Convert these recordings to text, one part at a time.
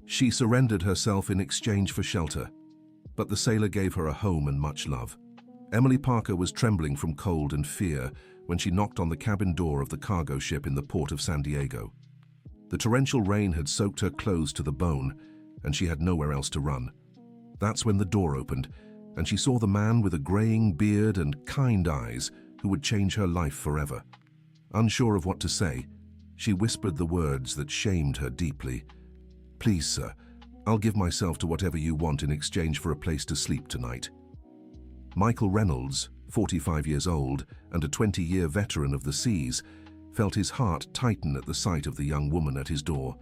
She surrendered herself in exchange for shelter, but the sailor gave her a home and much love. Emily Parker was trembling from cold and fear when she knocked on the cabin door of the cargo ship in the port of San Diego. The torrential rain had soaked her clothes to the bone, and she had nowhere else to run. That's when the door opened, and she saw the man with a graying beard and kind eyes who would change her life forever. Unsure of what to say, she whispered the words that shamed her deeply. "Please, sir, I'll give myself to whatever you want in exchange for a place to sleep tonight." Michael Reynolds, 45 years old and a 20-year veteran of the seas, felt his heart tighten at the sight of the young woman at his door.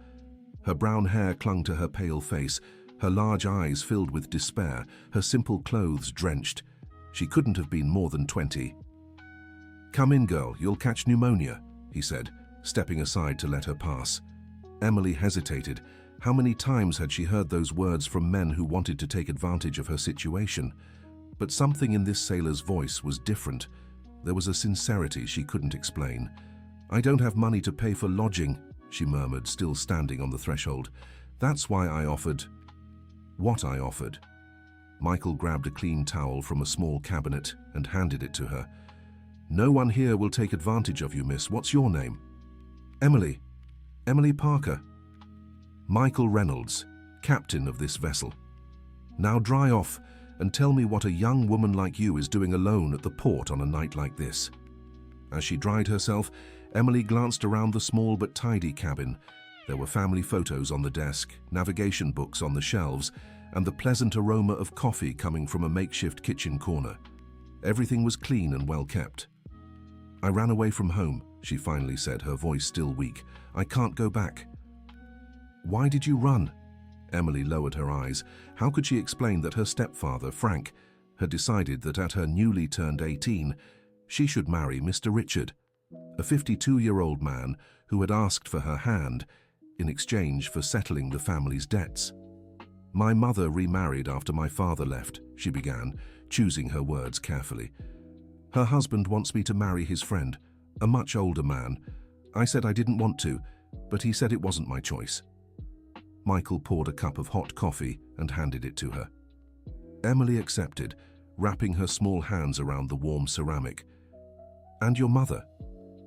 Her brown hair clung to her pale face, her large eyes filled with despair, her simple clothes drenched. She couldn't have been more than 20. "Come in, girl, you'll catch pneumonia," he said, stepping aside to let her pass. Emily hesitated. How many times had she heard those words from men who wanted to take advantage of her situation? But something in this sailor's voice was different. There was a sincerity she couldn't explain. "I don't have money to pay for lodging," she murmured, still standing on the threshold. "That's why I offered." What I offered? Michael grabbed a clean towel from a small cabinet and handed it to her. "No one here will take advantage of you, miss. What's your name?" "Emily. Emily Parker." "Michael Reynolds, captain of this vessel. Now dry off and tell me what a young woman like you is doing alone at the port on a night like this." As she dried herself, Emily glanced around the small but tidy cabin. There were family photos on the desk, navigation books on the shelves, and the pleasant aroma of coffee coming from a makeshift kitchen corner. Everything was clean and well kept. "I ran away from home," she finally said, her voice still weak. "I can't go back." "Why did you run?" Emily lowered her eyes. How could she explain that her stepfather, Frank, had decided that at her newly turned 18, she should marry Mr. Richard, a 52-year-old man who had asked for her hand in exchange for settling the family's debts? "My mother remarried after my father left," she began, choosing her words carefully. "Her husband wants me to marry his friend, a much older man. I said I didn't want to, but he said it wasn't my choice." Michael poured a cup of hot coffee and handed it to her. Emily accepted, wrapping her small hands around the warm ceramic. "And your mother?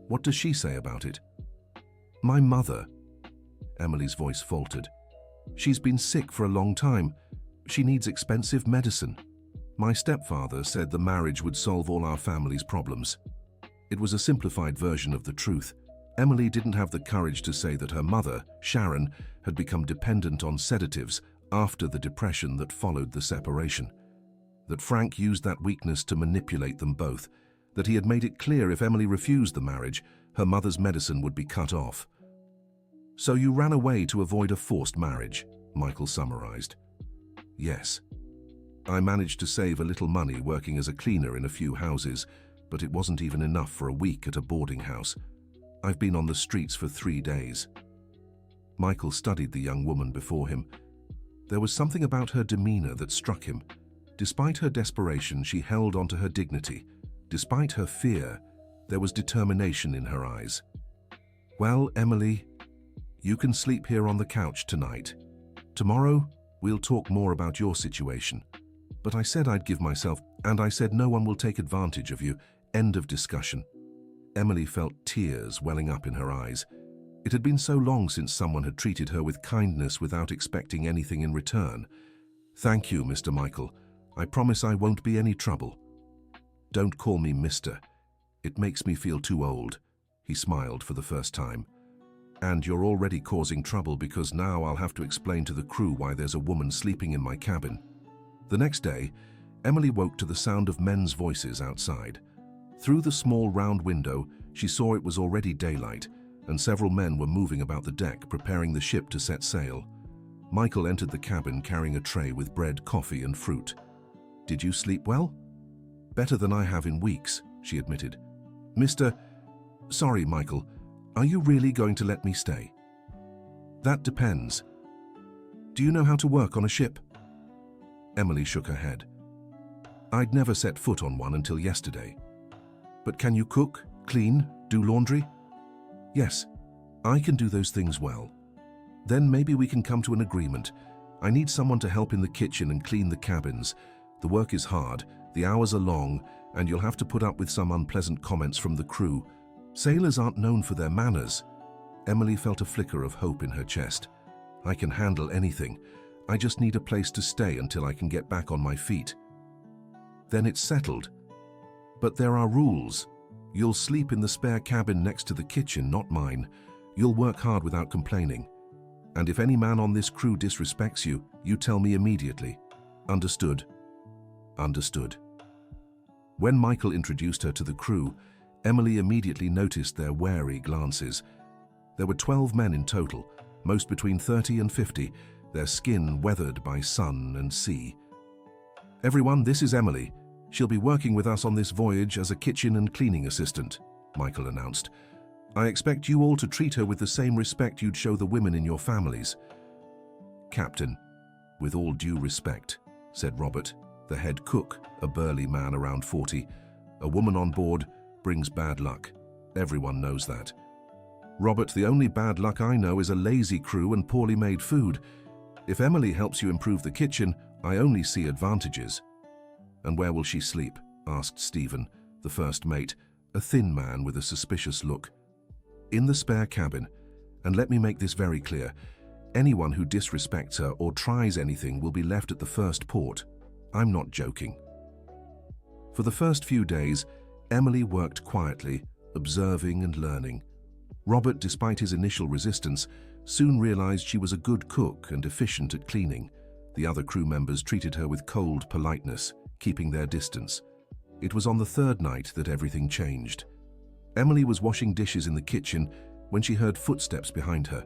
What does she say about it?" "My mother?" Emily's voice faltered. "She's been sick for a long time. She needs expensive medicine. My stepfather said the marriage would solve all our family's problems." It was a simplified version of the truth. Emily didn't have the courage to say that her mother, Sharon, had become dependent on sedatives after the depression that followed the separation. That Frank used that weakness to manipulate them both. That he had made it clear if Emily refused the marriage, her mother's medicine would be cut off. "So you ran away to avoid a forced marriage," Michael summarized. "Yes. I managed to save a little money working as a cleaner in a few houses, but it wasn't even enough for a week at a boarding house. I've been on the streets for 3 days." Michael studied the young woman before him. There was something about her demeanor that struck him. Despite her desperation, she held onto her dignity. Despite her fear, there was determination in her eyes. "Well, Emily, you can sleep here on the couch tonight. Tomorrow, we'll talk more about your situation. But I said I'd give myself, and I said no one will take advantage of you. End of discussion." Emily felt tears welling up in her eyes. It had been so long since someone had treated her with kindness without expecting anything in return. "Thank you, Mr. Michael. I promise I won't be any trouble." "Don't call me Mr. It makes me feel too old." He smiled for the first time. "And you're already causing trouble because now I'll have to explain to the crew why there's a woman sleeping in my cabin." The next day, Emily woke to the sound of men's voices outside. Through the small round window, she saw it was already daylight, and several men were moving about the deck, preparing the ship to set sail. Michael entered the cabin carrying a tray with bread, coffee, and fruit. "Did you sleep well?" "Better than I have in weeks," she admitted. Sorry, Michael, are you really going to let me stay?" "That depends. Do you know how to work on a ship?" Emily shook her head. "I'd never set foot on one until yesterday." "But can you cook, clean, do laundry?" "Yes, I can do those things well." Then maybe we can come to an agreement. I need someone to help in the kitchen and clean the cabins. The work is hard, the hours are long, and you'll have to put up with some unpleasant comments from the crew. Sailors aren't known for their manners. Emily felt a flicker of hope in her chest. I can handle anything. I just need a place to stay until I can get back on my feet. Then it's settled. But there are rules. You'll sleep in the spare cabin next to the kitchen, not mine. You'll work hard without complaining. And if any man on this crew disrespects you, you tell me immediately. Understood? Understood. When Michael introduced her to the crew, Emily immediately noticed their wary glances. There were 12 men in total, most between 30 and 50, their skin weathered by sun and sea. Everyone, this is Emily. She'll be working with us on this voyage as a kitchen and cleaning assistant, Michael announced. I expect you all to treat her with the same respect you'd show the women in your families. Captain, with all due respect, said Robert, the head cook, a burly man around 40. A woman on board brings bad luck. Everyone knows that. Robert, the only bad luck I know is a lazy crew and poorly made food. If Emily helps you improve the kitchen, I only see advantages. And where will she sleep? Asked Stephen, the first mate, a thin man with a suspicious look. In the spare cabin, and let me make this very clear, anyone who disrespects her or tries anything will be left at the first port. I'm not joking. For the first few days, Emily worked quietly, observing and learning. Robert, despite his initial resistance, soon realized she was a good cook and efficient at cleaning. The other crew members treated her with cold politeness, keeping their distance. It was on the third night that everything changed. Emily was washing dishes in the kitchen when she heard footsteps behind her.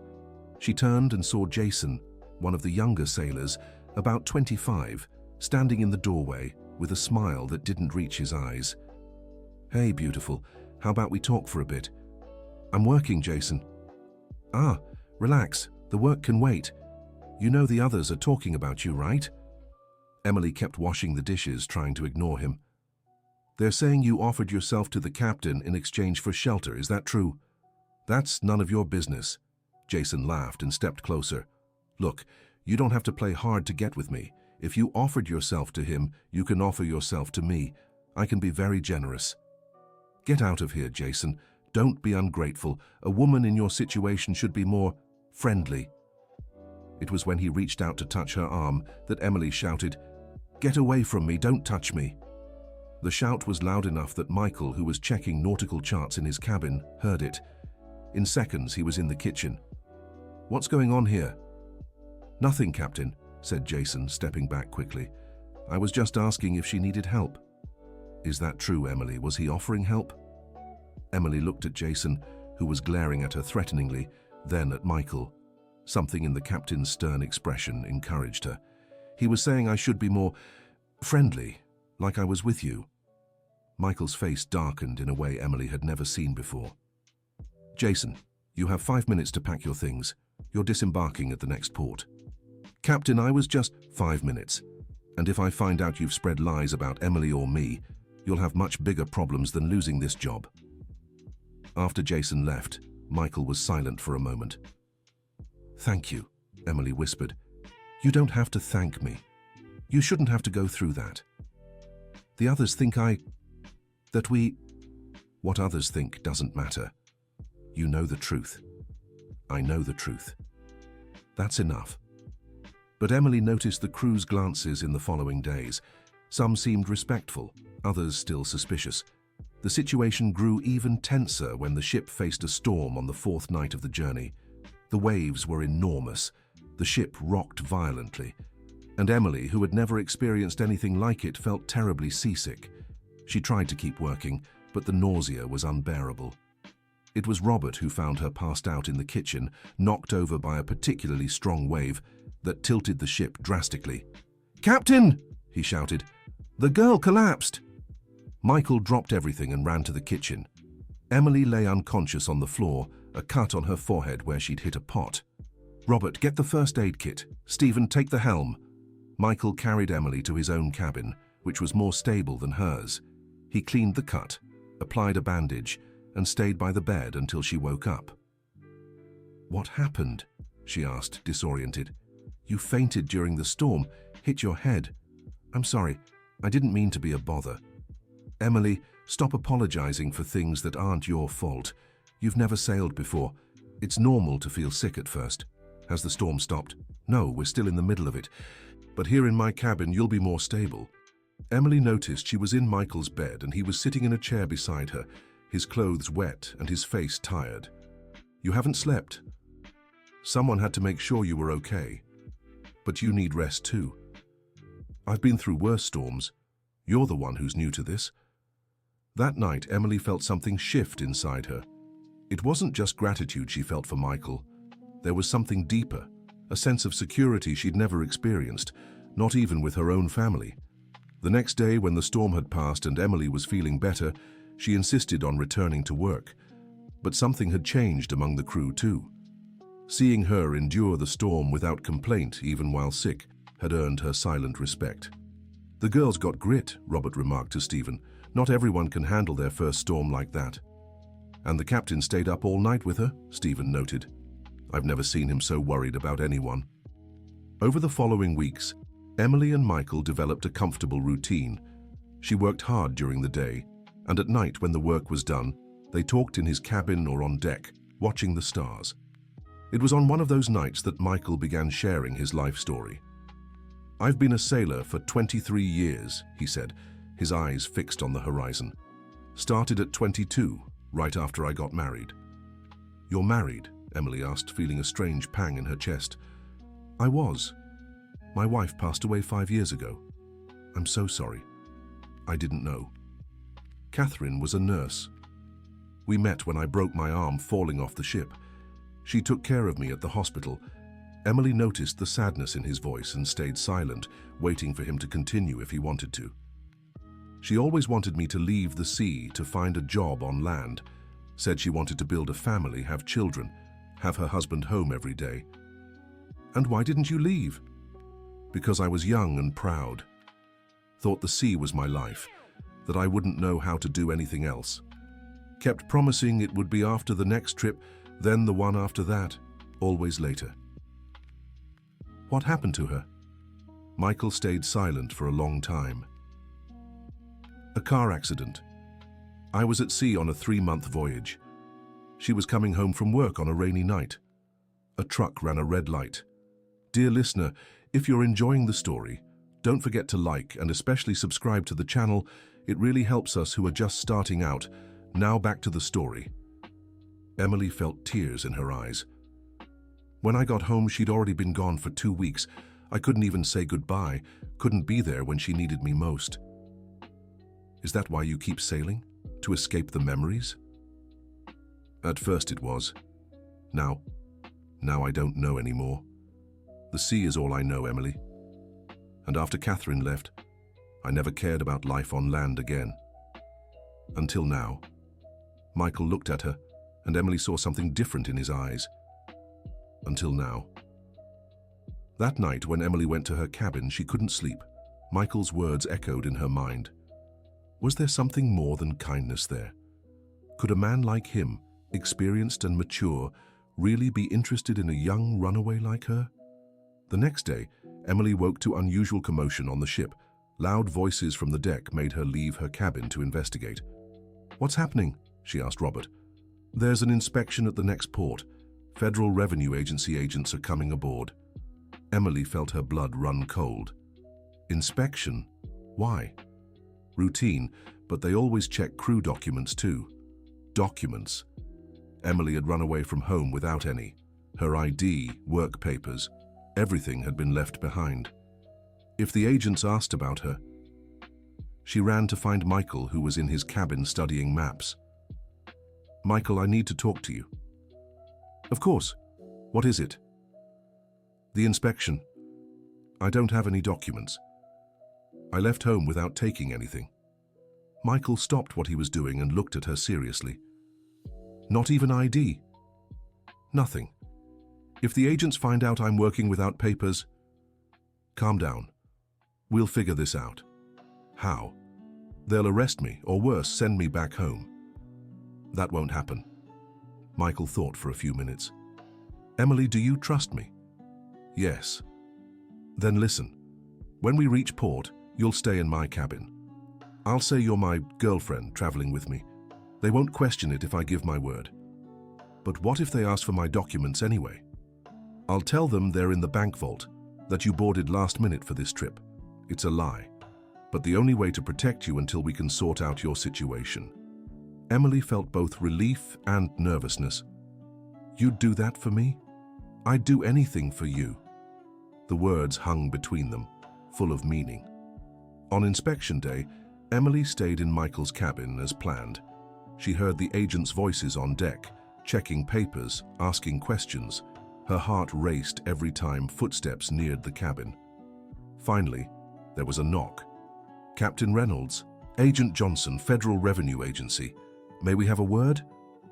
She turned and saw Jason, one of the younger sailors, about 25, standing in the doorway with a smile that didn't reach his eyes. Hey, beautiful, how about we talk for a bit? I'm working, Jason. Ah, relax, the work can wait. You know the others are talking about you, right? Emily kept washing the dishes, trying to ignore him. They're saying you offered yourself to the captain in exchange for shelter, is that true? That's none of your business. Jason laughed and stepped closer. Look, you don't have to play hard to get with me. If you offered yourself to him, you can offer yourself to me. I can be very generous. Get out of here, Jason. Don't be ungrateful. A woman in your situation should be more friendly. It was when he reached out to touch her arm that Emily shouted, "Get away from me, don't touch me." The shout was loud enough that Michael, who was checking nautical charts in his cabin, heard it. In seconds, he was in the kitchen. What's going on here? Nothing, Captain, said Jason, stepping back quickly. I was just asking if she needed help. Is that true, Emily? Was he offering help? Emily looked at Jason, who was glaring at her threateningly, then at Michael. Something in the captain's stern expression encouraged her. He was saying I should be more friendly, like I was with you. Michael's face darkened in a way Emily had never seen before. Jason, you have 5 minutes to pack your things. You're disembarking at the next port. Captain, I was just 5 minutes. And if I find out you've spread lies about Emily or me, you'll have much bigger problems than losing this job. After Jason left, Michael was silent for a moment. Thank you, Emily whispered. You don't have to thank me. You shouldn't have to go through that. The others think What others think doesn't matter. You know the truth. I know the truth. That's enough. But Emily noticed the crew's glances in the following days. Some seemed respectful, others still suspicious. The situation grew even tenser when the ship faced a storm on the 4th night of the journey. The waves were enormous. The ship rocked violently. And Emily, who had never experienced anything like it, felt terribly seasick. She tried to keep working, but the nausea was unbearable. It was Robert who found her passed out in the kitchen, knocked over by a particularly strong wave that tilted the ship drastically. "Captain!" he shouted. "The girl collapsed!" Michael dropped everything and ran to the kitchen. Emily lay unconscious on the floor, a cut on her forehead where she'd hit a pot. "Robert, get the first aid kit. Stephen, take the helm." Michael carried Emily to his own cabin, which was more stable than hers. He cleaned the cut, applied a bandage, and stayed by the bed until she woke up. What happened? she asked, disoriented. You fainted during the storm, hit your head. I'm sorry, I didn't mean to be a bother. Emily, stop apologizing for things that aren't your fault. You've never sailed before. It's normal to feel sick at first. Has the storm stopped? No, we're still in the middle of it. But here in my cabin, you'll be more stable. Emily noticed she was in Michael's bed and he was sitting in a chair beside her, his clothes wet and his face tired. You haven't slept. Someone had to make sure you were okay. But you need rest too. I've been through worse storms. You're the one who's new to this. That night, Emily felt something shift inside her. It wasn't just gratitude she felt for Michael. There was something deeper, a sense of security she'd never experienced, not even with her own family. The next day, when the storm had passed and Emily was feeling better, she insisted on returning to work. But something had changed among the crew too. Seeing her endure the storm without complaint, even while sick, had earned her silent respect. The girl's got grit, Robert remarked to Stephen. Not everyone can handle their first storm like that. And the captain stayed up all night with her, Stephen noted. I've never seen him so worried about anyone. Over the following weeks, Emily and Michael developed a comfortable routine. She worked hard during the day, and at night when the work was done, they talked in his cabin or on deck, watching the stars. It was on one of those nights that Michael began sharing his life story. I've been a sailor for 23 years, he said, his eyes fixed on the horizon. Started at 22, right after I got married. You're married? Emily asked, feeling a strange pang in her chest. I was. My wife passed away 5 years ago. I'm so sorry. I didn't know. Catherine was a nurse. We met when I broke my arm falling off the ship. She took care of me at the hospital. Emily noticed the sadness in his voice and stayed silent, waiting for him to continue if he wanted to. She always wanted me to leave the sea to find a job on land. Said she wanted to build a family, have children, have her husband home every day. And why didn't you leave? Because I was young and proud. Thought the sea was my life, that I wouldn't know how to do anything else. Kept promising it would be after the next trip, then the one after that, always later. What happened to her? Michael stayed silent for a long time. A car accident. I was at sea on a 3-month voyage. She was coming home from work on a rainy night. A truck ran a red light. Dear listener, if you're enjoying the story, don't forget to like and especially subscribe to the channel. It really helps us who are just starting out. Now back to the story. Emily felt tears in her eyes. When I got home, she'd already been gone for 2 weeks. I couldn't even say goodbye, couldn't be there when she needed me most. Is that why you keep sailing? To escape the memories? At first it was. Now I don't know anymore. The sea is all I know, Emily. And after Catherine left, I never cared about life on land again. Until now. Michael looked at her, and Emily saw something different in his eyes. Until now. That night, when Emily went to her cabin, she couldn't sleep. Michael's words echoed in her mind. Was there something more than kindness there? Could a man like him, experienced and mature, really be interested in a young runaway like her? The next day, Emily woke to unusual commotion on the ship. Loud voices from the deck made her leave her cabin to investigate. What's happening? She asked Robert. There's an inspection at the next port. Federal Revenue Agency agents are coming aboard. Emily felt her blood run cold. Inspection? Why? Routine, but they always check crew documents too. Documents. Emily had run away from home without any. Her ID, work papers, everything had been left behind. If the agents asked about her, she ran to find Michael, who was in his cabin studying maps. Michael, I need to talk to you. Of course. What is it? The inspection. I don't have any documents. I left home without taking anything. Michael stopped what he was doing and looked at her seriously. Not even ID? Nothing. If the agents find out I'm working without papers, calm down. We'll figure this out. How? They'll arrest me, or worse, send me back home. That won't happen. Michael thought for a few minutes. Emily, do you trust me? Yes. Then listen. When we reach port, you'll stay in my cabin. I'll say you're my girlfriend traveling with me. They won't question it if I give my word. But what if they ask for my documents anyway? I'll tell them they're in the bank vault, that you boarded last minute for this trip. It's a lie. But the only way to protect you until we can sort out your situation. Emily felt both relief and nervousness. You'd do that for me? I'd do anything for you. The words hung between them, full of meaning. On inspection day, Emily stayed in Michael's cabin as planned. She heard the agents' voices on deck, checking papers, asking questions. Her heart raced every time footsteps neared the cabin. Finally, there was a knock. Captain Reynolds, Agent Johnson, Federal Revenue Agency. May we have a word?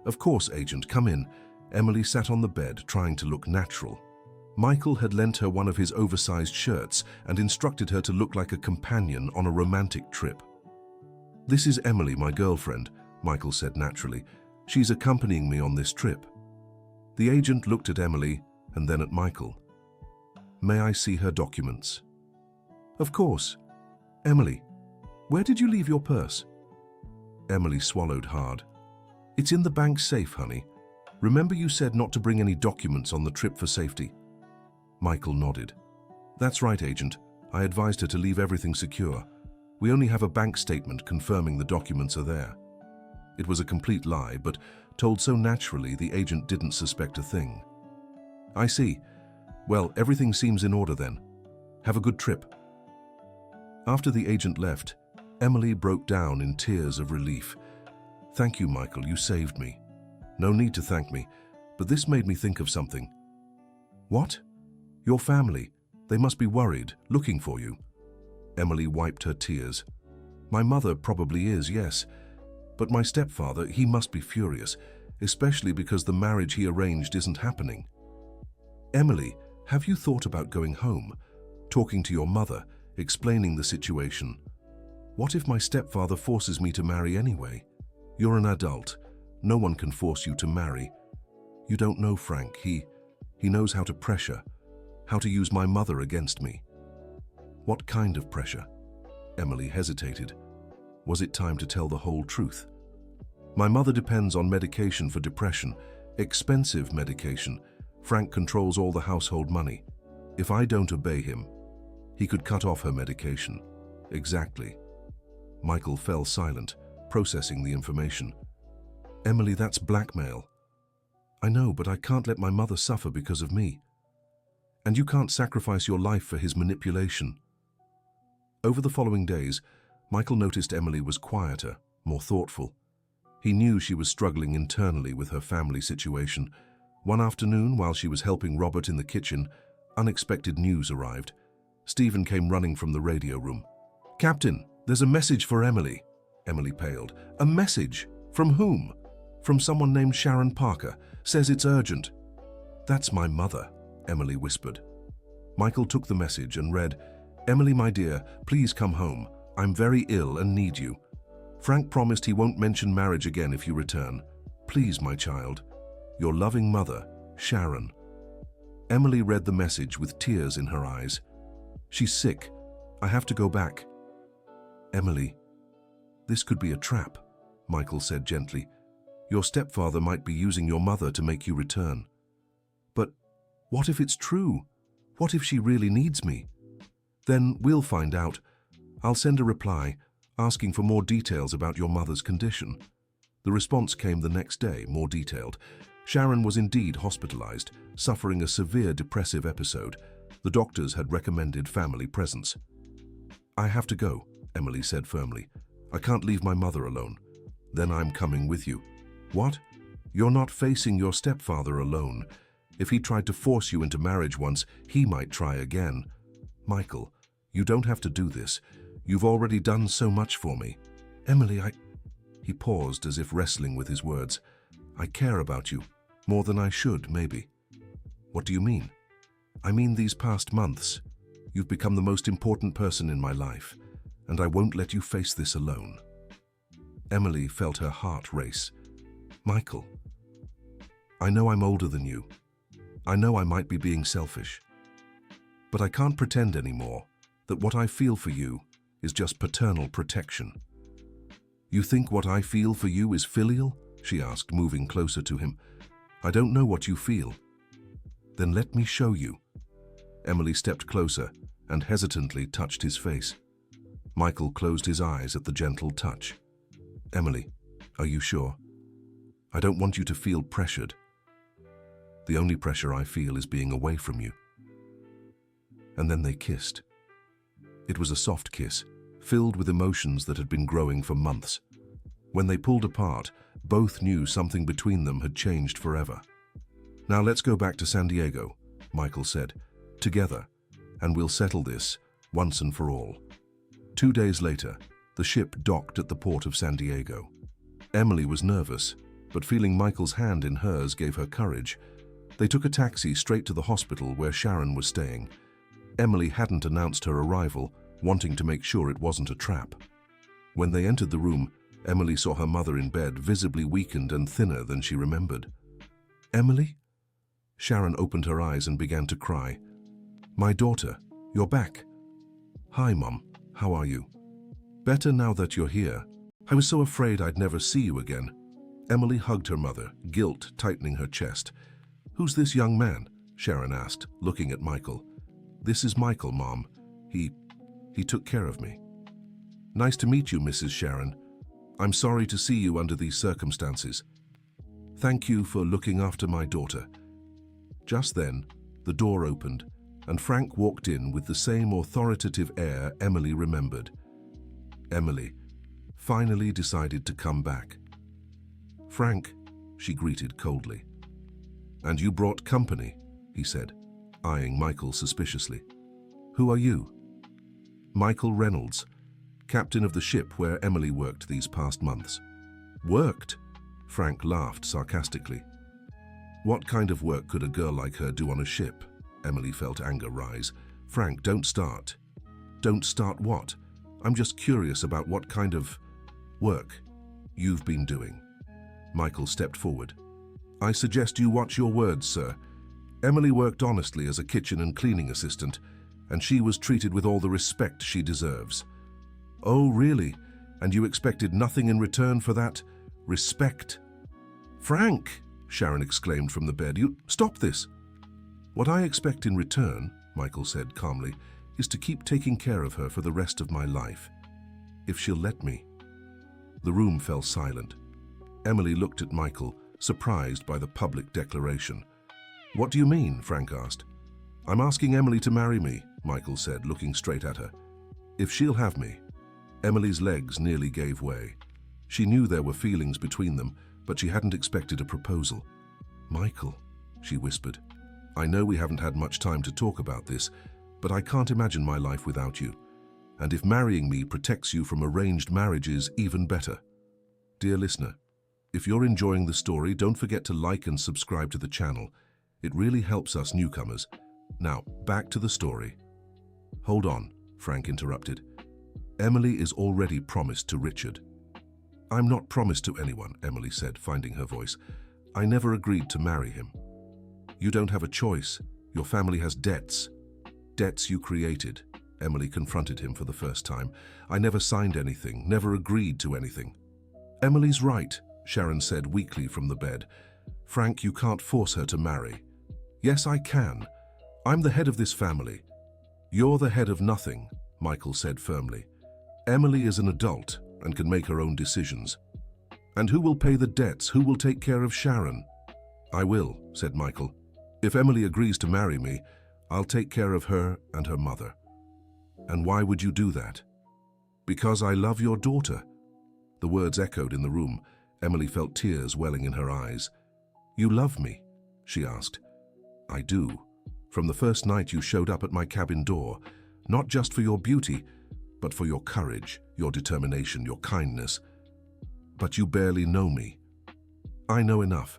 Of course, Agent, come in. Emily sat on the bed, trying to look natural. Michael had lent her one of his oversized shirts and instructed her to look like a companion on a romantic trip. This is Emily, my girlfriend, Michael said naturally. She's accompanying me on this trip. The agent looked at Emily and then at Michael. May I see her documents? Of course. Emily, where did you leave your purse? Emily swallowed hard. It's in the bank safe, honey. Remember you said not to bring any documents on the trip for safety? Michael nodded. That's right, Agent. I advised her to leave everything secure. We only have a bank statement confirming the documents are there. It was a complete lie, but told so naturally the agent didn't suspect a thing. I see. Well, everything seems in order then. Have a good trip. After the agent left, Emily broke down in tears of relief. Thank you, Michael, you saved me. No need to thank me, but this made me think of something. What? Your family. They must be worried, looking for you. Emily wiped her tears. My mother probably is, yes. But my stepfather, he must be furious, especially because the marriage he arranged isn't happening. Emily, have you thought about going home, talking to your mother, explaining the situation? What if my stepfather forces me to marry anyway? You're an adult. No one can force you to marry. You don't know Frank. He knows how to pressure, how to use my mother against me. What kind of pressure? Emily hesitated. Was it time to tell the whole truth? My mother depends on medication for depression, expensive medication. Frank controls all the household money. If I don't obey him, he could cut off her medication. Exactly. Michael fell silent, processing the information. Emily, that's blackmail. I know, but I can't let my mother suffer because of me. And you can't sacrifice your life for his manipulation. Over the following days, Michael noticed Emily was quieter, more thoughtful. He knew she was struggling internally with her family situation. One afternoon, while she was helping Robert in the kitchen, unexpected news arrived. Stephen came running from the radio room. Captain, there's a message for Emily. Emily paled. A message? From whom? From someone named Sharon Parker. Says it's urgent. That's my mother, Emily whispered. Michael took the message and read, Emily, my dear, please come home. I'm very ill and need you. Frank promised he won't mention marriage again if you return. Please, my child. Your loving mother, Sharon. Emily read the message with tears in her eyes. She's sick. I have to go back. Emily, this could be a trap, Michael said gently. Your stepfather might be using your mother to make you return. But what if it's true? What if she really needs me? Then we'll find out. I'll send a reply, asking for more details about your mother's condition. The response came the next day, more detailed. Sharon was indeed hospitalized, suffering a severe depressive episode. The doctors had recommended family presence. I have to go, Emily said firmly. I can't leave my mother alone. Then I'm coming with you. What? You're not facing your stepfather alone. If he tried to force you into marriage once, he might try again. Michael, you don't have to do this. You've already done so much for me. Emily, He paused as if wrestling with his words. I care about you. More than I should, maybe. What do you mean? I mean these past months. You've become the most important person in my life, and I won't let you face this alone. Emily felt her heart race. Michael, I know I'm older than you, I know I might be being selfish, but I can't pretend anymore that what I feel for you is just paternal protection. You think what I feel for you is filial? She asked, moving closer to him. I don't know what you feel. Then let me show you. Emily stepped closer and hesitantly touched his face. Michael closed his eyes at the gentle touch. Emily, are you sure? I don't want you to feel pressured. The only pressure I feel is being away from you. And then they kissed. It was a soft kiss, filled with emotions that had been growing for months. When they pulled apart, both knew something between them had changed forever. Now let's go back to San Diego, Michael said, together, and we'll settle this once and for all. 2 days later, the ship docked at the port of San Diego. Emily was nervous, but feeling Michael's hand in hers gave her courage. They took a taxi straight to the hospital where Sharon was staying. Emily hadn't announced her arrival, wanting to make sure it wasn't a trap. When they entered the room, Emily saw her mother in bed, visibly weakened and thinner than she remembered. Emily? Sharon opened her eyes and began to cry. My daughter, you're back. Hi, Mom. How are you? Better now that you're here. I was so afraid I'd never see you again. Emily hugged her mother, guilt tightening her chest. Who's this young man? Sharon asked, looking at Michael. This is Michael, Mom. He took care of me. Nice to meet you, Mrs. Sharon. I'm sorry to see you under these circumstances. Thank you for looking after my daughter. Just then, the door opened, and Frank walked in with the same authoritative air Emily remembered. Emily finally decided to come back. Frank, she greeted coldly. And you brought company, he said, eyeing Michael suspiciously. Who are you? Michael Reynolds, captain of the ship where Emily worked these past months. Worked? Frank laughed sarcastically. What kind of work could a girl like her do on a ship? Emily felt anger rise. Frank, don't start. Don't start what? I'm just curious about what kind of work you've been doing. Michael stepped forward. I suggest you watch your words, sir. Emily worked honestly as a kitchen and cleaning assistant, and she was treated with all the respect she deserves. Oh, really? And you expected nothing in return for that respect? Frank, Sharon exclaimed from the bed, you stop this. What I expect in return, Michael said calmly, is to keep taking care of her for the rest of my life, if she'll let me. The room fell silent. Emily looked at Michael, surprised by the public declaration. What do you mean? Frank asked. I'm asking Emily to marry me, Michael said, looking straight at her. If she'll have me. Emily's legs nearly gave way. She knew there were feelings between them, but she hadn't expected a proposal. Michael, she whispered, I know we haven't had much time to talk about this, but I can't imagine my life without you. And if marrying me protects you from arranged marriages, even better. Dear listener, if you're enjoying the story, don't forget to like and subscribe to the channel. It really helps us newcomers. Now, back to the story. Hold on, Frank interrupted. Emily is already promised to Richard. I'm not promised to anyone, Emily said, finding her voice. I never agreed to marry him. You don't have a choice. Your family has debts. Debts you created. Emily confronted him for the first time. I never signed anything, never agreed to anything. Emily's right, Sharon said weakly from the bed. Frank, you can't force her to marry. Yes, I can. I'm the head of this family. You're the head of nothing, Michael said firmly. Emily is an adult and can make her own decisions. And who will pay the debts? Who will take care of Sharon? I will, said Michael. If Emily agrees to marry me, I'll take care of her and her mother. And why would you do that? Because I love your daughter. The words echoed in the room. Emily felt tears welling in her eyes. You love me? She asked. I do. From the first night you showed up at my cabin door, not just for your beauty, but for your courage, your determination, your kindness. But you barely know me. I know enough.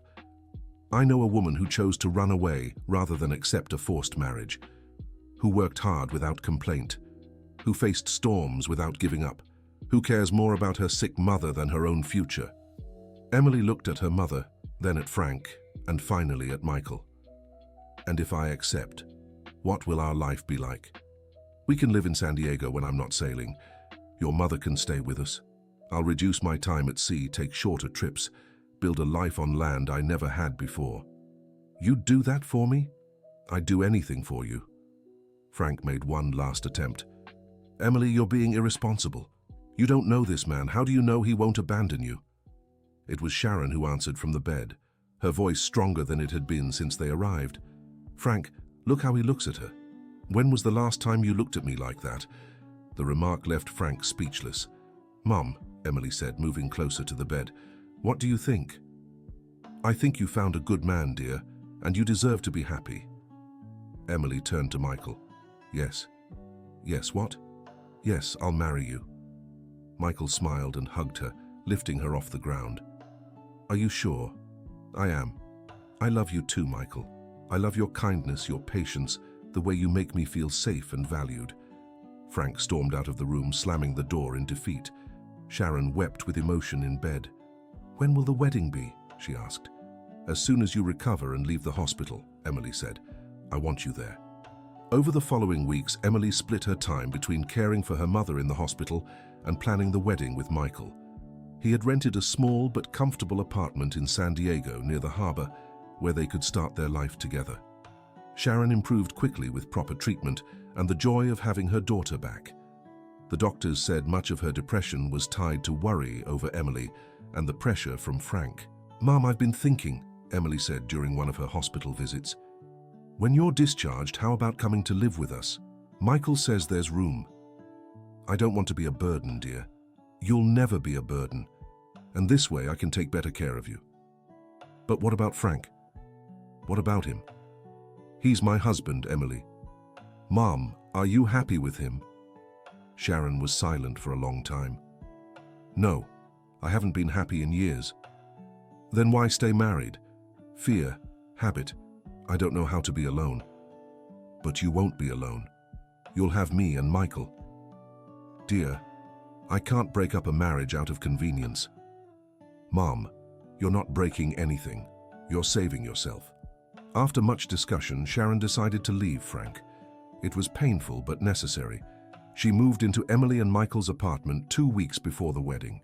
I know a woman who chose to run away rather than accept a forced marriage, who worked hard without complaint, who faced storms without giving up, who cares more about her sick mother than her own future. Emily looked at her mother, then at Frank, and finally at Michael. And if I accept, what will our life be like? We can live in San Diego when I'm not sailing. Your mother can stay with us. I'll reduce my time at sea, take shorter trips, build a life on land I never had before. You'd do that for me? I'd do anything for you. Frank made one last attempt. Emily, you're being irresponsible. You don't know this man. How do you know he won't abandon you? It was Sharon who answered from the bed, her voice stronger than it had been since they arrived. Frank, look how he looks at her. When was the last time you looked at me like that? The remark left Frank speechless. Mom, Emily said, moving closer to the bed, what do you think? I think you found a good man, dear, and you deserve to be happy. Emily turned to Michael. Yes. Yes, what? Yes, I'll marry you. Michael smiled and hugged her, lifting her off the ground. Are you sure? I am. I love you too, Michael. I love your kindness, your patience, the way you make me feel safe and valued. Frank stormed out of the room, slamming the door in defeat. Sharon wept with emotion in bed. When will the wedding be? She asked. As soon as you recover and leave the hospital, Emily said. I want you there. Over the following weeks, Emily split her time between caring for her mother in the hospital and planning the wedding with Michael. He had rented a small but comfortable apartment in San Diego near the harbor where they could start their life together. Sharon improved quickly with proper treatment and the joy of having her daughter back. The doctors said much of her depression was tied to worry over Emily and the pressure from Frank. Mom, I've been thinking, Emily said during one of her hospital visits. When you're discharged, how about coming to live with us? Michael says there's room. I don't want to be a burden, dear. You'll never be a burden. And this way I can take better care of you. But what about Frank? What about him? He's my husband, Emily. Mom, are you happy with him? Sharon was silent for a long time. No, I haven't been happy in years. Then why stay married? Fear, habit. I don't know how to be alone. But you won't be alone. You'll have me and Michael. Dear, I can't break up a marriage out of convenience. Mom, you're not breaking anything. You're saving yourself. After much discussion, Sharon decided to leave Frank. It was painful but necessary. She moved into Emily and Michael's apartment 2 weeks before the wedding.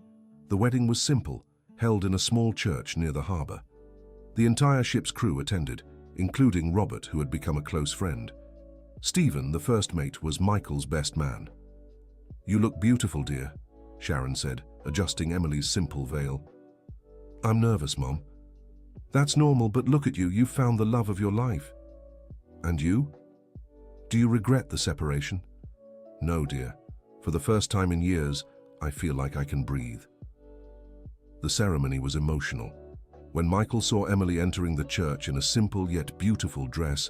The wedding was simple, held in a small church near the harbor. The entire ship's crew attended, including Robert, who had become a close friend. Stephen, the first mate, was Michael's best man. You look beautiful, dear, Sharon said, adjusting Emily's simple veil. I'm nervous, Mom. That's normal, but look at you, you've found the love of your life. And you? Do you regret the separation? No, dear. For the first time in years, I feel like I can breathe. The ceremony was emotional. When Michael saw Emily entering the church in a simple yet beautiful dress,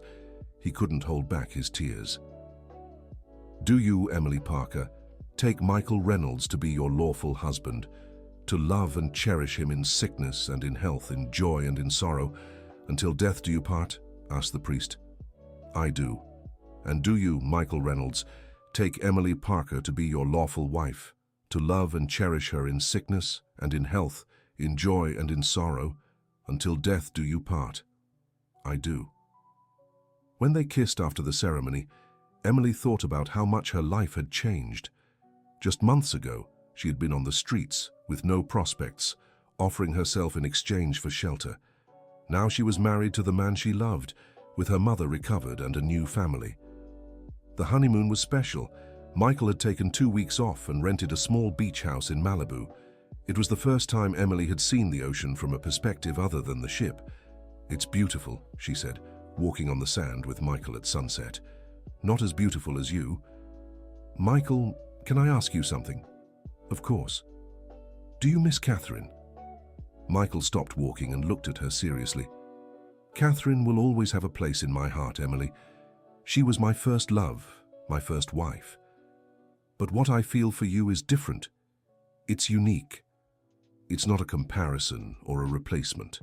he couldn't hold back his tears. Do you, Emily Parker, take Michael Reynolds to be your lawful husband, to love and cherish him in sickness and in health, in joy and in sorrow, until death do you part? Asked the priest. I do. And do you, Michael Reynolds, take Emily Parker to be your lawful wife, to love and cherish her in sickness and in health, in joy and in sorrow, until death do you part? I do. When they kissed after the ceremony, Emily thought about how much her life had changed. Just months ago, she had been on the streets, with no prospects, offering herself in exchange for shelter. Now she was married to the man she loved, with her mother recovered and a new family. The honeymoon was special. Michael had taken 2 weeks off and rented a small beach house in Malibu. It was the first time Emily had seen the ocean from a perspective other than the ship. It's beautiful, she said, walking on the sand with Michael at sunset. Not as beautiful as you. Michael, can I ask you something? Of course. Do you miss Catherine? Michael stopped walking and looked at her seriously. Catherine will always have a place in my heart, Emily. She was my first love, my first wife. But what I feel for you is different. It's unique. It's not a comparison or a replacement.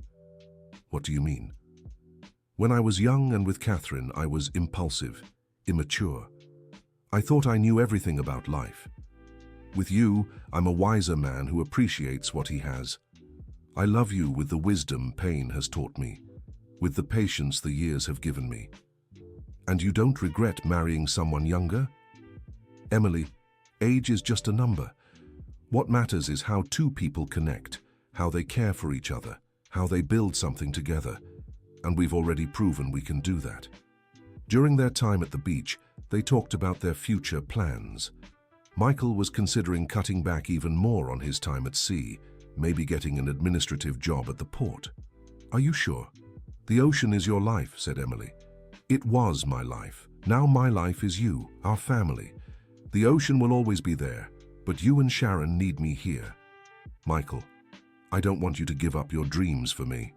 What do you mean? When I was young and with Catherine, I was impulsive, immature. I thought I knew everything about life. With you, I'm a wiser man who appreciates what he has. I love you with the wisdom pain has taught me. with the patience the years have given me. And you don't regret marrying someone younger? Emily, age is just a number. What matters is how two people connect, how they care for each other, how they build something together. And we've already proven we can do that. During their time at the beach, they talked about their future plans. Michael was considering cutting back even more on his time at sea, maybe getting an administrative job at the port. Are you sure? The ocean is your life, said Emily. It was my life. Now my life is you, our family. The ocean will always be there, but you and Sharon need me here. Michael, I don't want you to give up your dreams for me.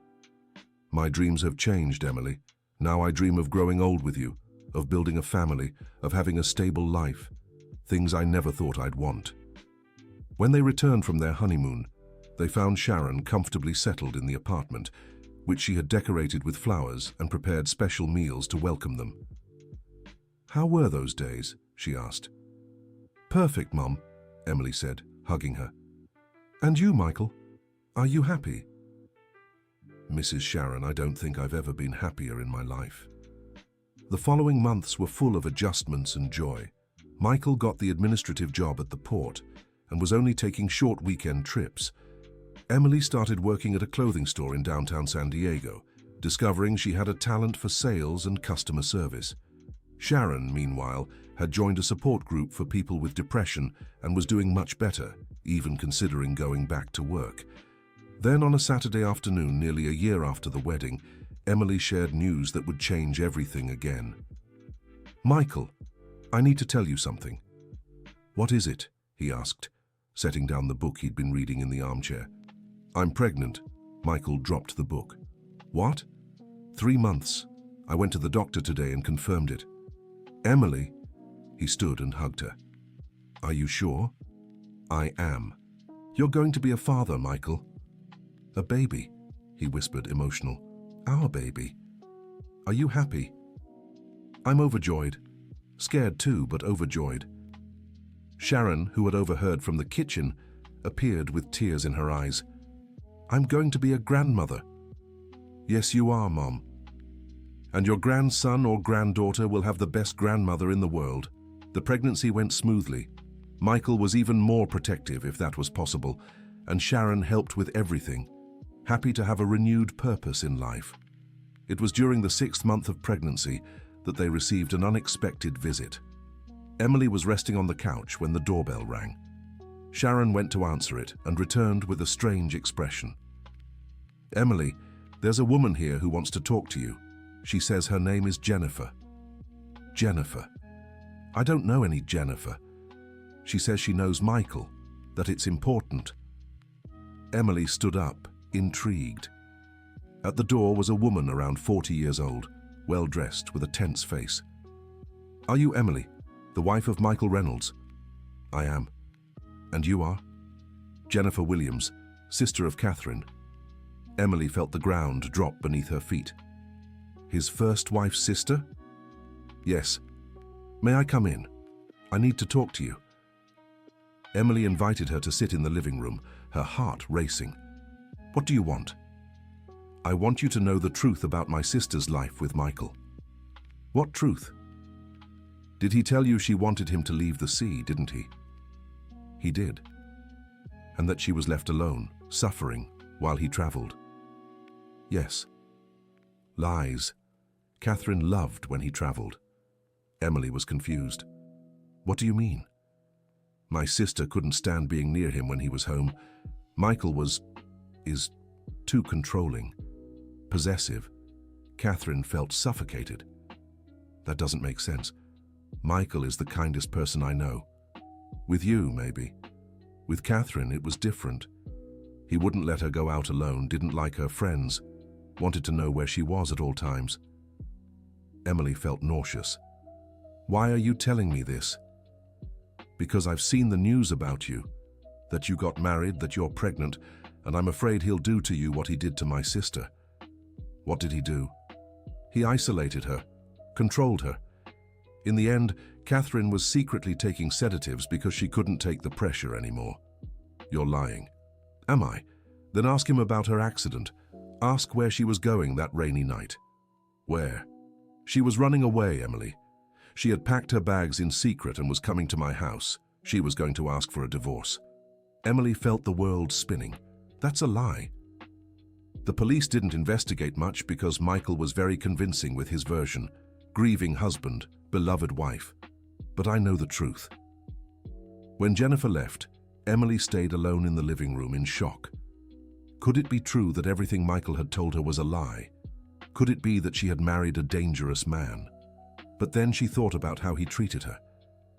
My dreams have changed, Emily. Now I dream of growing old with you, of building a family, of having a stable life. Things I never thought I'd want. When they returned from their honeymoon, they found Sharon comfortably settled in the apartment, which she had decorated with flowers and prepared special meals to welcome them. How were those days? She asked. Perfect, Mum, Emily said, hugging her. And you, Michael? Are you happy? Mrs. Sharon, I don't think I've ever been happier in my life. The following months were full of adjustments and joy. Michael got the administrative job at the port and was only taking short weekend trips. Emily started working at a clothing store in downtown San Diego, discovering she had a talent for sales and customer service. Sharon, meanwhile, had joined a support group for people with depression and was doing much better, even considering going back to work. Then on a Saturday afternoon, nearly a year after the wedding, Emily shared news that would change everything again. Michael, I need to tell you something. What is it? He asked, setting down the book he'd been reading in the armchair. I'm pregnant. Michael dropped the book. What? 3 months. I went to the doctor today and confirmed it. Emily? He stood and hugged her. Are you sure? I am. You're going to be a father, Michael. A baby, he whispered, emotional. Our baby. Are you happy? I'm overjoyed. Scared too, but overjoyed. Sharon, who had overheard from the kitchen, appeared with tears in her eyes. I'm going to be a grandmother. Yes, you are, Mom. And your grandson or granddaughter will have the best grandmother in the world. The pregnancy went smoothly. Michael was even more protective, if that was possible, and Sharon helped with everything, happy to have a renewed purpose in life. It was during the 6th month of pregnancy that they received an unexpected visit. Emily was resting on the couch when the doorbell rang. Sharon went to answer it and returned with a strange expression. Emily, there's a woman here who wants to talk to you. She says her name is Jennifer. Jennifer. I don't know any Jennifer. She says she knows Michael, that it's important. Emily stood up, intrigued. At the door was a woman around 40 years old, well-dressed with a tense face. Are you Emily, the wife of Michael Reynolds? I am. And you are? Jennifer Williams, sister of Catherine. Emily felt the ground drop beneath her feet. His first wife's sister? Yes. May I come in? I need to talk to you. Emily invited her to sit in the living room, her heart racing. What do you want? I want you to know the truth about my sister's life with Michael. What truth? Did he tell you she wanted him to leave the sea, didn't he? He did. And that she was left alone, suffering, while he traveled. Yes. Lies. Catherine loved when he traveled. Emily was confused. What do you mean? My sister couldn't stand being near him when he was home. Michael is too controlling, possessive. Catherine felt suffocated. That doesn't make sense. Michael is the kindest person I know. With you, maybe. With Catherine, it was different. He wouldn't let her go out alone, didn't like her friends, wanted to know where she was at all times. Emily felt nauseous. Why are you telling me this? Because I've seen the news about you, that you got married, that you're pregnant, and I'm afraid he'll do to you what he did to my sister. What did he do? He isolated her, controlled her. In the end, Catherine was secretly taking sedatives because she couldn't take the pressure anymore. You're lying. Am I? Then ask him about her accident. Ask where she was going that rainy night. Where? She was running away, Emily. She had packed her bags in secret and was coming to my house. She was going to ask for a divorce. Emily felt the world spinning. That's a lie. The police didn't investigate much because Michael was very convincing with his version. Grieving husband, beloved wife. But I know the truth. When Jennifer left, Emily stayed alone in the living room in shock. Could it be true that everything Michael had told her was a lie? Could it be that she had married a dangerous man? But then she thought about how he treated her,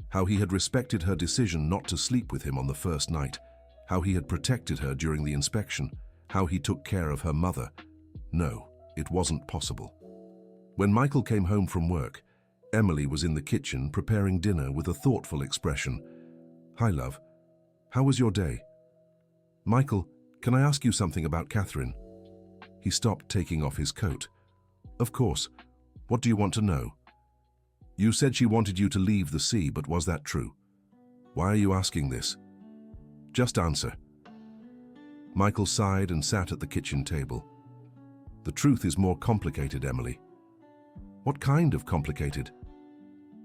how he had respected her decision not to sleep with him on the first night, how he had protected her during the inspection, how he took care of her mother. No, it wasn't possible. When Michael came home from work, Emily was in the kitchen preparing dinner with a thoughtful expression. "Hi, love. How was your day?" "Michael, can I ask you something about Catherine?" He stopped taking off his coat. "Of course. What do you want to know?" "You said she wanted you to leave the sea, but was that true? Why are you asking this? Just answer." Michael sighed and sat at the kitchen table. "The truth is more complicated, Emily." "What kind of complicated?"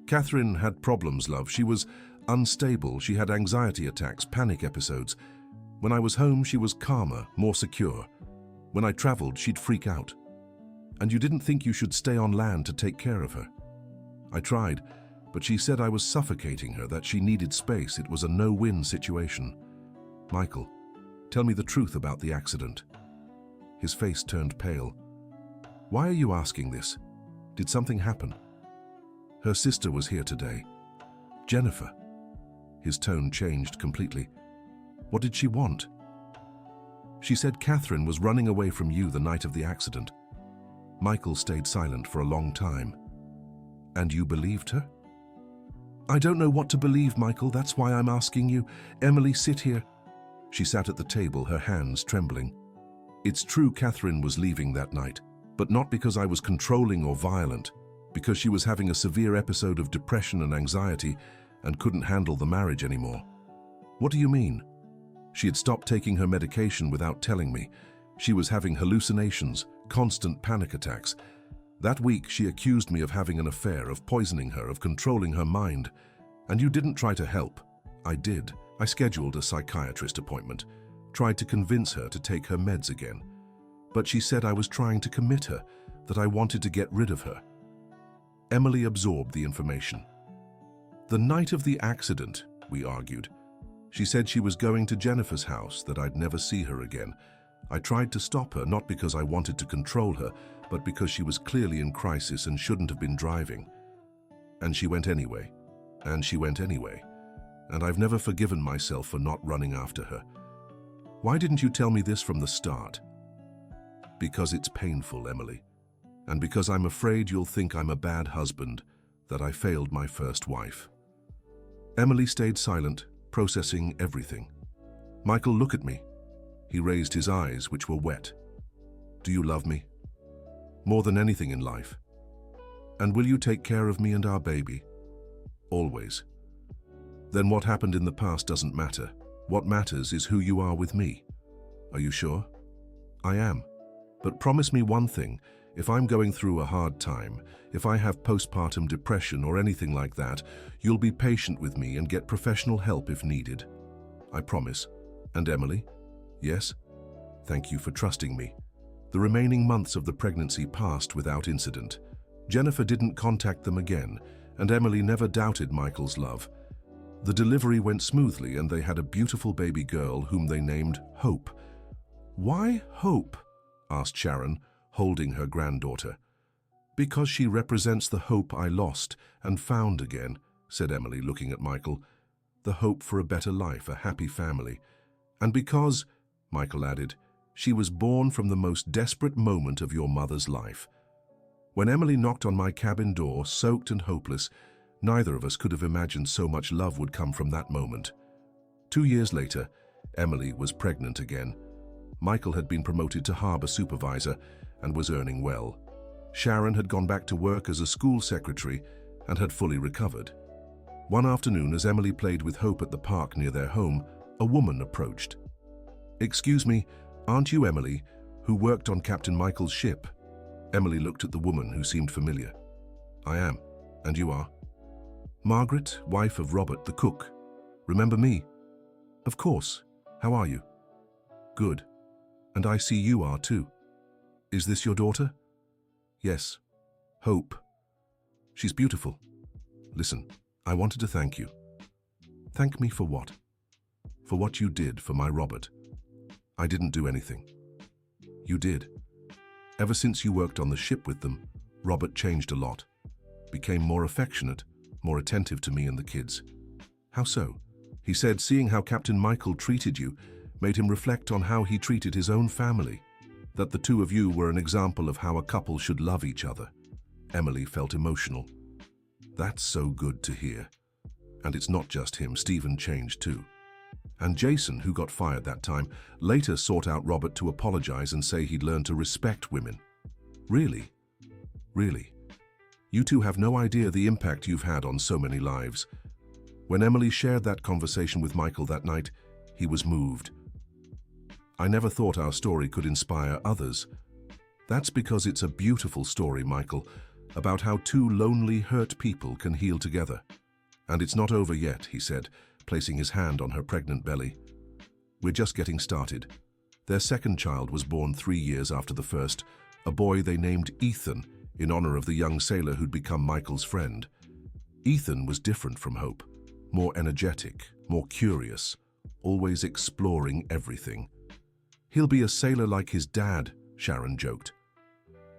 "Catherine had problems, love. She was unstable. She had anxiety attacks, panic episodes. When I was home, she was calmer, more secure. When I traveled, she'd freak out. And you didn't think you should stay on land to take care of her. I tried, but she said I was suffocating her, that she needed space. It was a no-win situation. Michael, tell me the truth about the accident." His face turned pale. "Why are you asking this? Did something happen?" "Her sister was here today. Jennifer." His tone changed completely. "What did she want?" "She said Catherine was running away from you the night of the accident." Michael stayed silent for a long time. "And you believed her?" "I don't know what to believe, Michael. That's why I'm asking you. Emily, sit here." She sat at the table, her hands trembling. "It's true Catherine was leaving that night, but not because I was controlling or violent, because she was having a severe episode of depression and anxiety and couldn't handle the marriage anymore." "What do you mean?" "She had stopped taking her medication without telling me. She was having hallucinations, constant panic attacks. That week she accused me of having an affair, of poisoning her, of controlling her mind. And you didn't try to help." "I did. I scheduled a psychiatrist appointment, tried to convince her to take her meds again. But she said I was trying to commit her, that I wanted to get rid of her." Emily absorbed the information. "The night of the accident," we argued. "She said she was going to Jennifer's house, that I'd never see her again. I tried to stop her, not because I wanted to control her, but because she was clearly in crisis and shouldn't have been driving. And she went anyway. And she went anyway. And I've never forgiven myself for not running after her. Why didn't you tell me this from the start?" "Because it's painful, Emily. And because I'm afraid you'll think I'm a bad husband, that I failed my first wife." Emily stayed silent, processing everything. "Michael, look at me." He raised his eyes, which were wet. "Do you love me? More than anything in life? And will you take care of me and our baby? Always. Then what happened in the past doesn't matter. What matters is who you are with me. Are you sure?" "I am. But promise me one thing. If I'm going through a hard time, if I have postpartum depression or anything like that, you'll be patient with me and get professional help if needed." "I promise." "And Emily?" "Yes." "Thank you for trusting me." The remaining months of the pregnancy passed without incident. Jennifer didn't contact them again, and Emily never doubted Michael's love. The delivery went smoothly and they had a beautiful baby girl whom they named Hope. "Why Hope?" asked Sharon, holding her granddaughter. "Because she represents the hope I lost and found again," said Emily, looking at Michael. "The hope for a better life, a happy family. And because," Michael added, "she was born from the most desperate moment of your mother's life." When Emily knocked on my cabin door, soaked and hopeless, neither of us could have imagined so much love would come from that moment. 2 years later, Emily was pregnant again. Michael had been promoted to harbor supervisor and was earning well. Sharon had gone back to work as a school secretary and had fully recovered. One afternoon, as Emily played with Hope at the park near their home, a woman approached. "Excuse me, aren't you Emily? Who worked on Captain Michael's ship? Emily looked at the woman who seemed familiar. I am. And you are? Margaret, wife of Robert the cook. Remember me? Of course. How are you? Good. And I see you are too. Is this your daughter? Yes. Hope. She's beautiful. Listen, I wanted to thank you. Thank me for what? For what you did for my Robert. I didn't do anything. You did. Ever since you worked on the ship with them, Robert changed a lot. Became more affectionate, more attentive to me and the kids. How so? He said seeing how Captain Michael treated you made him reflect on how he treated his own family, that the two of you were an example of how a couple should love each other. Emily felt emotional. That's so good to hear. And it's not just him, Stephen changed too. And Jason, who got fired that time, later sought out Robert to apologize and say he'd learned to respect women. Really? Really? You two have no idea the impact you've had on so many lives. When Emily shared that conversation with Michael that night, he was moved. I never thought our story could inspire others. That's because it's a beautiful story, Michael, about how two lonely, hurt people can heal together. And it's not over yet, he said, placing his hand on her pregnant belly. We're just getting started. Their second child was born 3 years after the first, a boy they named Ethan, in honor of the young sailor who'd become Michael's friend. Ethan was different from Hope, more energetic, more curious, always exploring everything. He'll be a sailor like his dad, Sharon joked.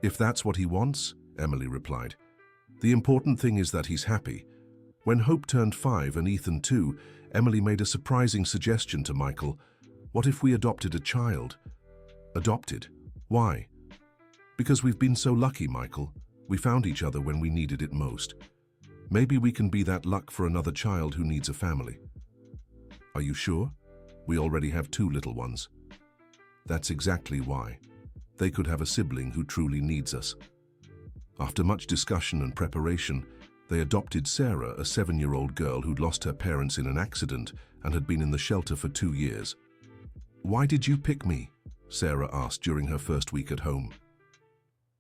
If that's what he wants, Emily replied. The important thing is that he's happy. When Hope turned 5 and Ethan 2, Emily made a surprising suggestion to Michael. What if we adopted a child? Adopted? Why? Because we've been so lucky, Michael. We found each other when we needed it most. Maybe we can be that luck for another child who needs a family. Are you sure? We already have 2 little ones. That's exactly why. They could have a sibling who truly needs us. After much discussion and preparation, they adopted Sarah, a 7-year-old girl who'd lost her parents in an accident and had been in the shelter for 2 years. Why did you pick me? Sarah asked during her first week at home.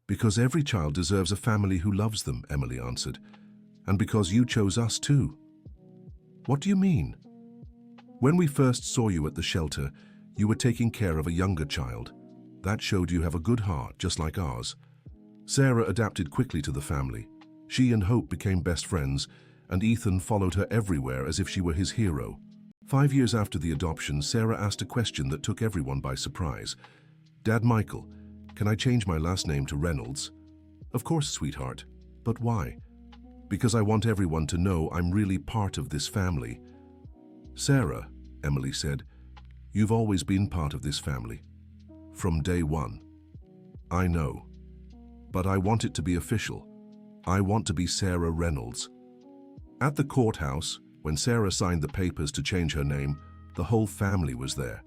Because every child deserves a family who loves them, Emily answered. And because you chose us too. What do you mean? When we first saw you at the shelter, you were taking care of a younger child. That showed you have a good heart, just like ours. Sarah adapted quickly to the family. She and Hope became best friends, and Ethan followed her everywhere as if she were his hero. 5 years after the adoption, Sarah asked a question that took everyone by surprise. Dad Michael, can I change my last name to Reynolds? Of course, sweetheart. But why? Because I want everyone to know I'm really part of this family. Sarah, Emily said, you've always been part of this family. From day one. I know. But I want it to be official. I want to be Sarah Reynolds. At the courthouse, when Sarah signed the papers to change her name, the whole family was there.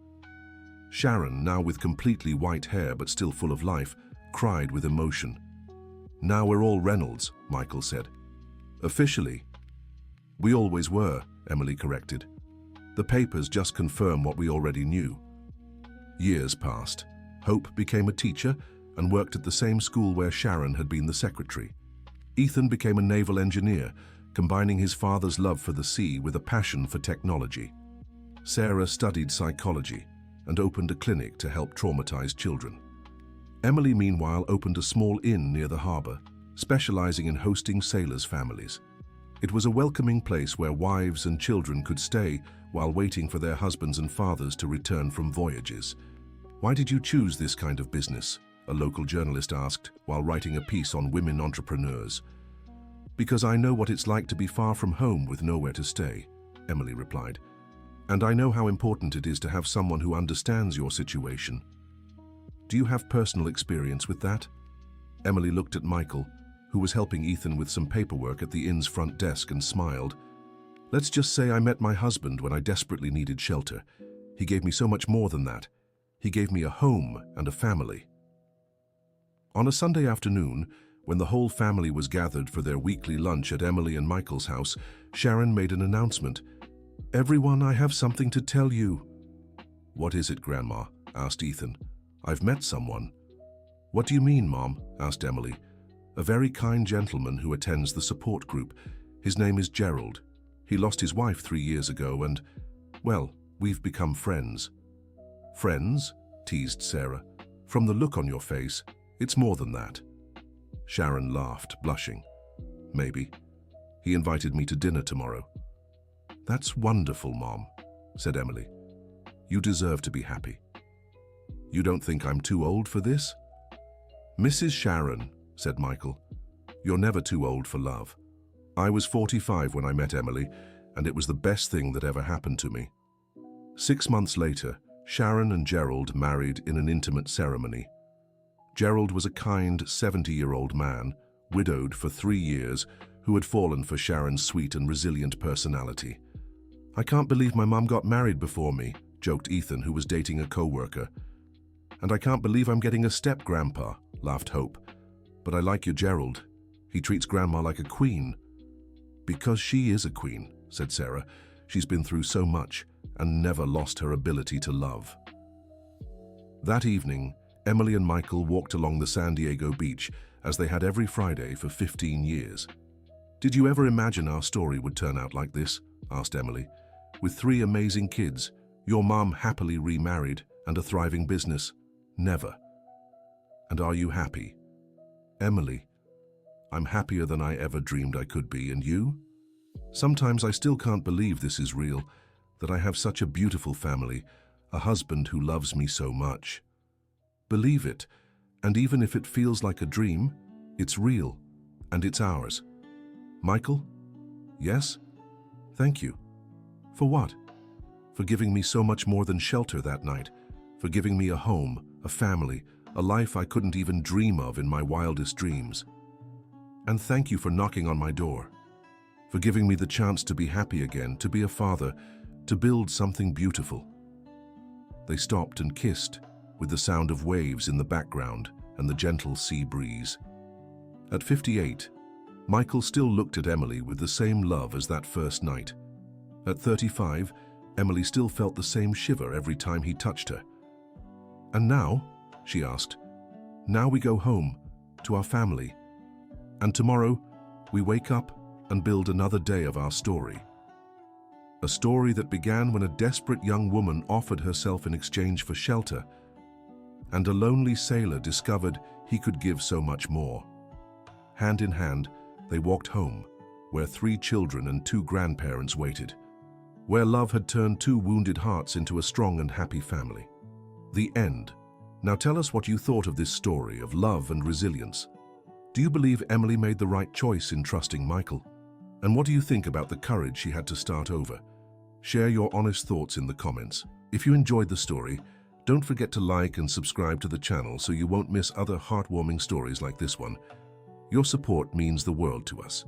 Sharon, now with completely white hair but still full of life, cried with emotion. Now we're all Reynolds, Michael said. Officially. We always were, Emily corrected. The papers just confirm what we already knew. Years passed. Hope became a teacher and worked at the same school where Sharon had been the secretary. Ethan became a naval engineer, combining his father's love for the sea with a passion for technology. Sarah studied psychology and opened a clinic to help traumatized children. Emily, meanwhile, opened a small inn near the harbor, specializing in hosting sailors' families. It was a welcoming place where wives and children could stay while waiting for their husbands and fathers to return from voyages. Why did you choose this kind of business? A local journalist asked while writing a piece on women entrepreneurs. Because I know what it's like to be far from home with nowhere to stay, Emily replied. And I know how important it is to have someone who understands your situation. Do you have personal experience with that? Emily looked at Michael, who was helping Ethan with some paperwork at the inn's front desk, and smiled. Let's just say I met my husband when I desperately needed shelter. He gave me so much more than that. He gave me a home and a family. On a Sunday afternoon, when the whole family was gathered for their weekly lunch at Emily and Michael's house, Sharon made an announcement. Everyone, I have something to tell you. What is it, Grandma? Asked Ethan. I've met someone. What do you mean, Mom? Asked Emily. A very kind gentleman who attends the support group. His name is Gerald. He lost his wife 3 years ago and, well, we've become friends. Friends? Teased Sarah. From the look on your face, it's more than that. Sharon laughed, blushing. Maybe. He invited me to dinner tomorrow. That's wonderful, Mom, said Emily. You deserve to be happy. You don't think I'm too old for this? Mrs. Sharon, said Michael, you're never too old for love. I was 45 when I met Emily, and it was the best thing that ever happened to me. 6 months later, Sharon and Gerald married in an intimate ceremony. Gerald was a kind 70-year-old man, widowed for 3 years, who had fallen for Sharon's sweet and resilient personality. I can't believe my mum got married before me, joked Ethan, who was dating a co-worker. And I can't believe I'm getting a step-grandpa, laughed Hope. But I like your Gerald. He treats Grandma like a queen. Because she is a queen, said Sarah. She's been through so much and never lost her ability to love. That evening, Emily and Michael walked along the San Diego beach as they had every Friday for 15 years. Did you ever imagine our story would turn out like this? Asked Emily. With 3 amazing kids, your mom happily remarried and a thriving business. Never. And are you happy? Emily, I'm happier than I ever dreamed I could be, and you? Sometimes I still can't believe this is real, that I have such a beautiful family, a husband who loves me so much. Believe it, and even if it feels like a dream, it's real, and it's ours. Michael? Yes? Thank you. For what? For giving me so much more than shelter that night, for giving me a home, a family, a life I couldn't even dream of in my wildest dreams. And thank you for knocking on my door, for giving me the chance to be happy again, to be a father, to build something beautiful. They stopped and kissed, with the sound of waves in the background and the gentle sea breeze. At 58, Michael still looked at Emily with the same love as that first night. At 35, Emily still felt the same shiver every time he touched her. And now, she asked, now we go home, to our family. And tomorrow, we wake up and build another day of our story. A story that began when a desperate young woman offered herself in exchange for shelter, and a lonely sailor discovered he could give so much more. Hand in hand, they walked home, where 3 children and 2 grandparents waited, where love had turned 2 wounded hearts into a strong and happy family. The end. Now tell us what you thought of this story of love and resilience. Do you believe Emily made the right choice in trusting Michael? And what do you think about the courage she had to start over? Share your honest thoughts in the comments. If you enjoyed the story, don't forget to like and subscribe to the channel so you won't miss other heartwarming stories like this one. Your support means the world to us.